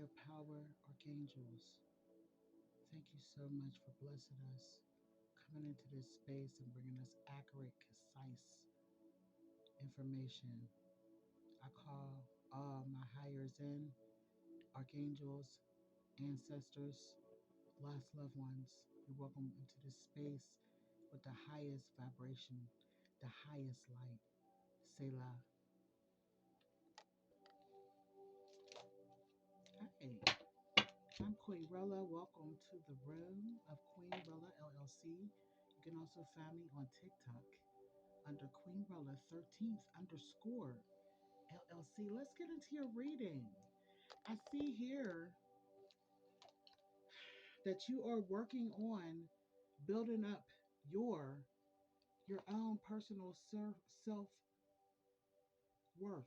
higher power, archangels, thank you so much for blessing us, coming into this space and bringing us accurate, concise information. I call all my higher in, archangels, ancestors, lost loved ones. You're welcome into this space with the highest vibration, the highest light. Selah. Hey, I'm Queen Rella. Welcome to the room of Queen Rella LLC. You can also find me on TikTok under Queen Rella 13th underscore LLC. Let's get into your reading. I see here that you are working on building up your your own personal self worth.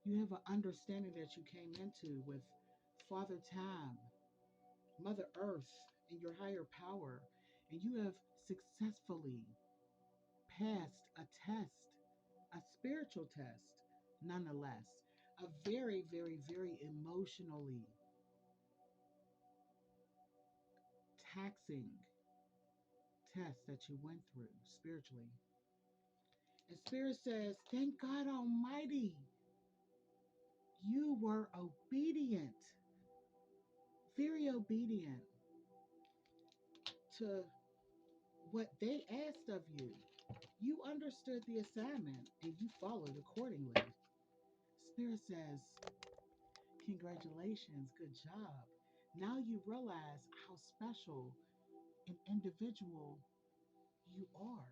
You have an understanding that you came into with Father Time, Mother Earth, and your higher power, and you have successfully passed a test, a spiritual test, nonetheless, a very, very, very emotionally taxing test that you went through spiritually. And Spirit says, thank God Almighty, you were obedient, very obedient to what they asked of you. You understood the assignment and you followed accordingly. Spirit says, congratulations, good job. Now you realize how special an individual you are.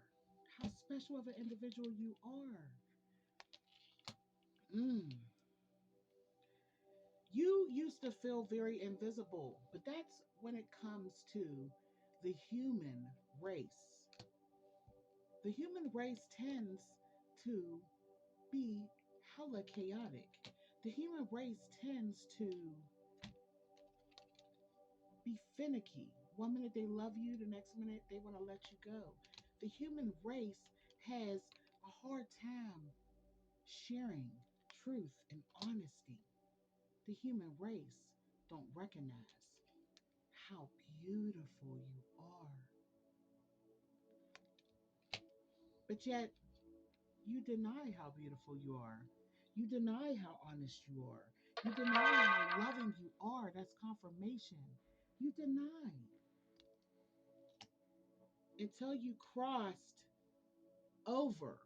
How special of an individual you are. Mm. You used to feel very invisible, but that's when it comes to the human race. The human race tends to be hella chaotic. The human race tends to be finicky. One minute they love you, the next minute they want to let you go. The human race has a hard time sharing truth and honesty. The human race don't recognize how beautiful you are. But yet, you deny how beautiful you are. You deny how honest you are. You deny how loving you are. That's confirmation. You deny until you crossed over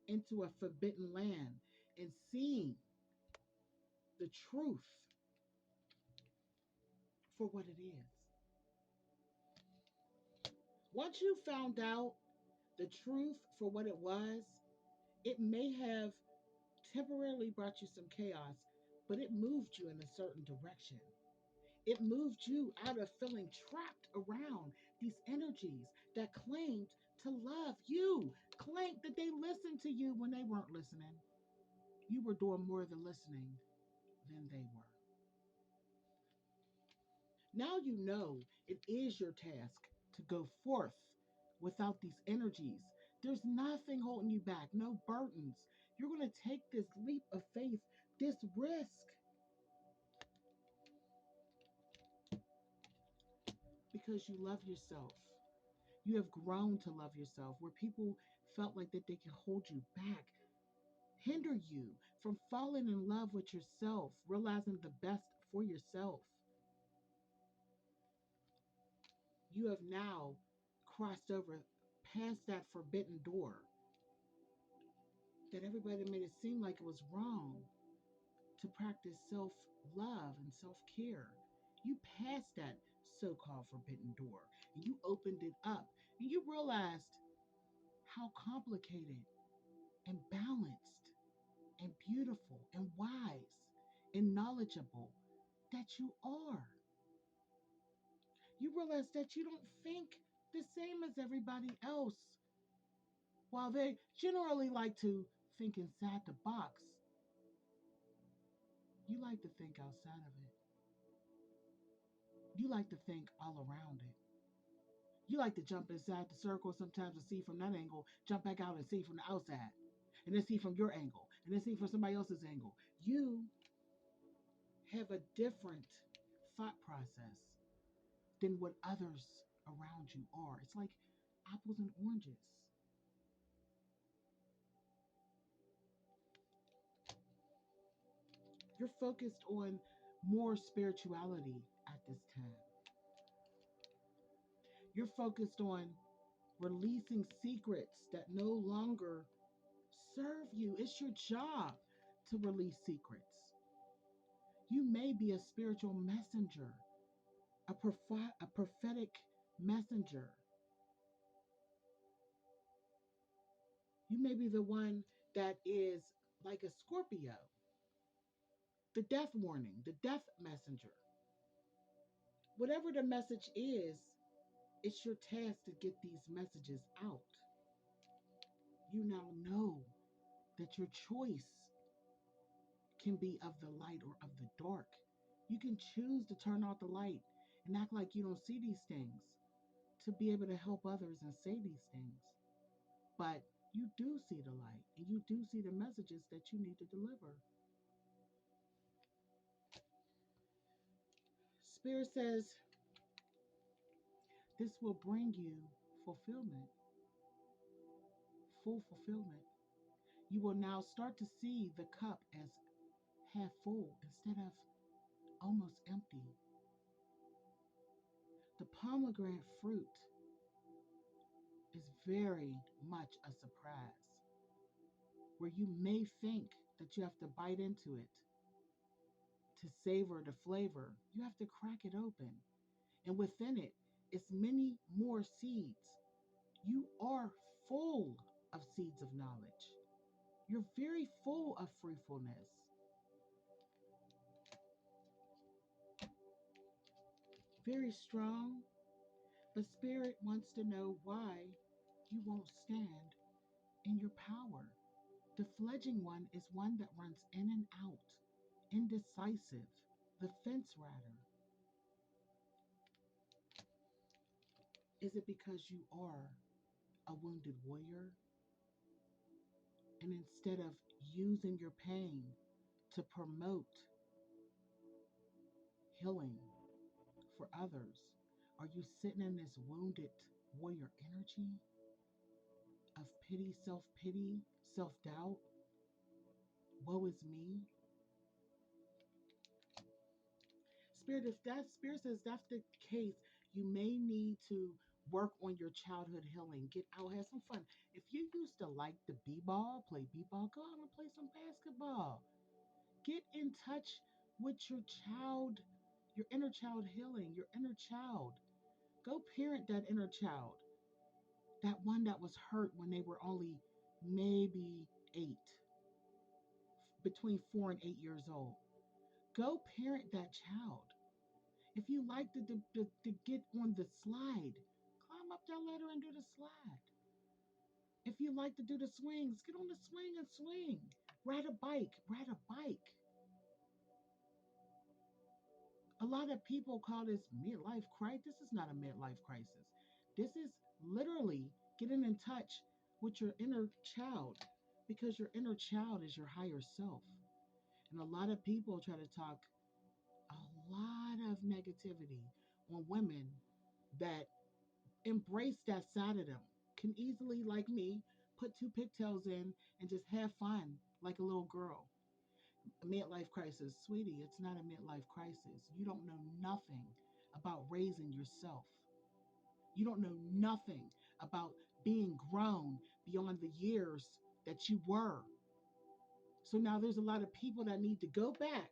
into a forbidden land and seen the truth for what it is. Once you found out the truth for what it was, it may have temporarily brought you some chaos, but it moved you in a certain direction. It moved you out of feeling trapped around these energies that claimed to love you, claimed that they listened to you when they weren't listening. You were doing more of the listening than they were. Now you know it is your task to go forth without these energies. There's nothing holding you back, no burdens. You're going to take this leap of faith, this risk, because you love yourself. You have grown to love yourself, where people felt like that they could hold you back, hinder you from falling in love with yourself, realizing the best for yourself. You have now crossed over past that forbidden door that everybody made it seem like it was wrong to practice self love and self care. You passed that so called forbidden door and you opened it up and you realized how complicated and balanced and beautiful and wise and knowledgeable that you are. You realize that you don't think the same as everybody else. While they generally like to think inside the box, you like to think outside of it. You like to think all around it. You like to jump inside the circle sometimes and see from that angle, jump back out and see from the outside. and then see from your angle, and then see from somebody else's angle. You have a different thought process than what others around you are. It's like apples and oranges. You're focused on more spirituality at this time. You're focused on releasing secrets that no longer serve you. It's your job to release secrets. You may be a spiritual messenger, a prophetic messenger. You may be the one that is like a Scorpio, the death warning, the death messenger. Whatever the message is, it's your task to get these messages out. You now know that your choice can be of the light or of the dark. You can choose to turn off the light and act like you don't see these things to be able to help others and say these things. But you do see the light and you do see the messages that you need to deliver. Spirit says this will bring you fulfillment, full fulfillment. You will now start to see the cup as half full instead of almost empty. The pomegranate fruit is very much a surprise where you may think that you have to bite into it to savor the flavor. You have to crack it open, and within it is many more seeds. You are full of seeds of knowledge. You're very full of fruitfulness, very strong, but Spirit wants to know why you won't stand in your power. The fledging one is one that runs in and out, indecisive, the fence ratter. Is it because you are a wounded warrior? And instead of using your pain to promote healing for others, are you sitting in this wounded warrior energy of pity, self doubt? Woe is me. Spirit, if that spirit says that's the case, you may need to work on your childhood healing. Get out, have some fun. If you used to like the b-ball, play b-ball, go out and play some basketball. Get in touch with your child, your inner child healing, your inner child. Go parent that inner child, that one that was hurt when they were only maybe 8, between 4 and 8 years old. Go parent that child. If you like to get on the slide, climb up that ladder and do the slide. If you like to do the swings, get on the swing and swing. Ride a bike, ride a bike. A lot of people call this midlife crisis. This is not a midlife crisis. This is literally getting in touch with your inner child because your inner child is your higher self. And a lot of people try to talk a lot of negativity on women that embrace that side of them, can easily, like me, put two pigtails in and just have fun like a little girl. A midlife crisis, sweetie, it's not a midlife crisis. You don't know nothing about raising yourself. You don't know nothing about being grown beyond the years that you were. So now there's a lot of people that need to go back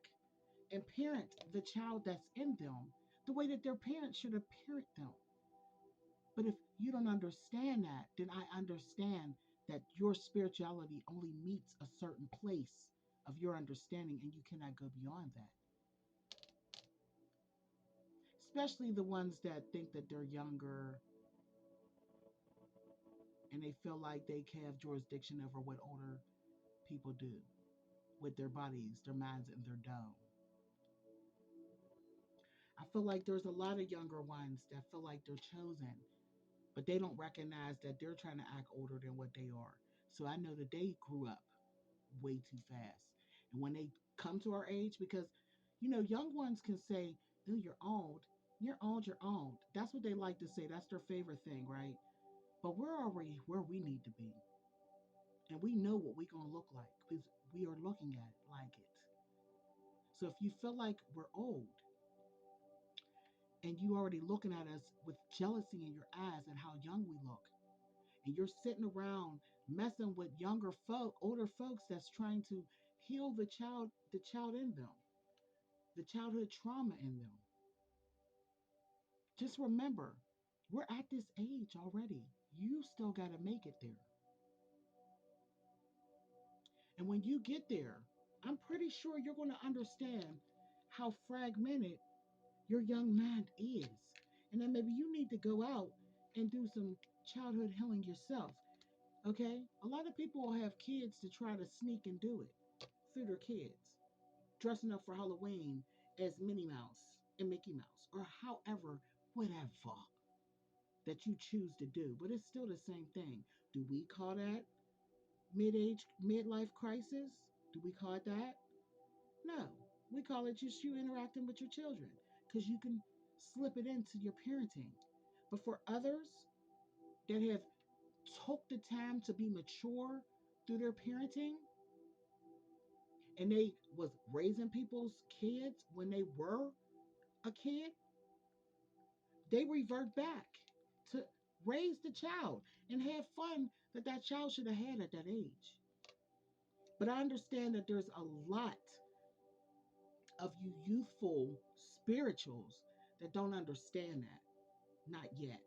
and parent the child that's in them the way that their parents should have parented them. But if you don't understand that, then I understand that your spirituality only meets a certain place of your understanding and you cannot go beyond that. Especially the ones that think that they're younger and they feel like they have jurisdiction over what older people do with their bodies, their minds, and their dome. I feel like there's a lot of younger ones that feel like they're chosen, but they don't recognize that they're trying to act older than what they are. So I know that they grew up way too fast. And when they come to our age, because young ones can say, "Oh, you're old. You're old. You're old." That's what they like to say. That's their favorite thing, right? But we're already where we need to be, and we know what we're gonna look like because we are looking at it like it. So if you feel like we're old and you already looking at us with jealousy in your eyes at how young we look, and you're sitting around messing with younger folk, older folks that's trying to heal the child in them, the childhood trauma in them. Just remember, we're at this age already. You still got to make it there. And when you get there, I'm pretty sure you're going to understand how fragmented your young mind is. And then maybe you need to go out and do some childhood healing yourself. Okay? A lot of people will have kids to try to sneak and do it through their kids, dressing up for Halloween as Minnie Mouse and Mickey Mouse, or however, whatever that you choose to do. But it's still the same thing. Do we call that midlife crisis? Do we call it that? No. We call it just you interacting with your children because you can slip it into your parenting. But for others that have took the time to be mature through their parenting, and they was raising people's kids when they were a kid, they revert back to raise the child and have fun that that child should have had at that age. But I understand that there's a lot of you youthful spirituals that don't understand that, not yet,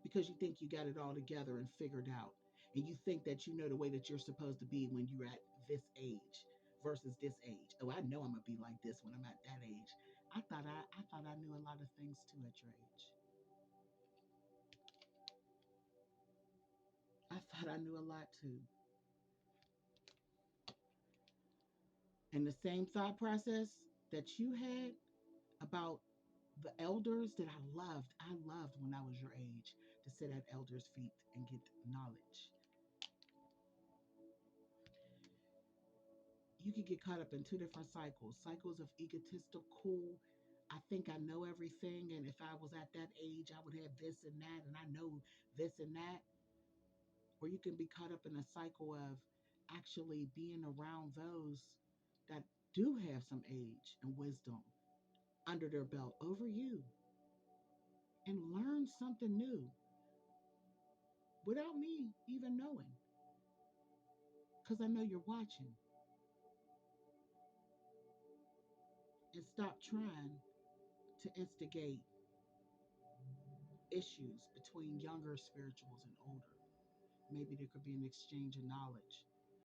because you think you got it all together and figured out, and you think that you know the way that you're supposed to be when you're at this age versus this age. Oh, I know I'm gonna be like this when I'm at that age. I thought I knew a lot of things too at your age. I thought I knew a lot too. And the same thought process that you had about the elders that I loved when I was your age to sit at elders' feet and get knowledge. You could get caught up in two different cycles of egotistical. I think I know everything, and if I was at that age, I would have this and that, and I know this and that. Or you can be caught up in a cycle of actually being around those that do have some age and wisdom under their belt over you and learn something new without me even knowing, because I know you're watching. And stop trying to instigate issues between younger spirituals and older. Maybe there could be an exchange of knowledge.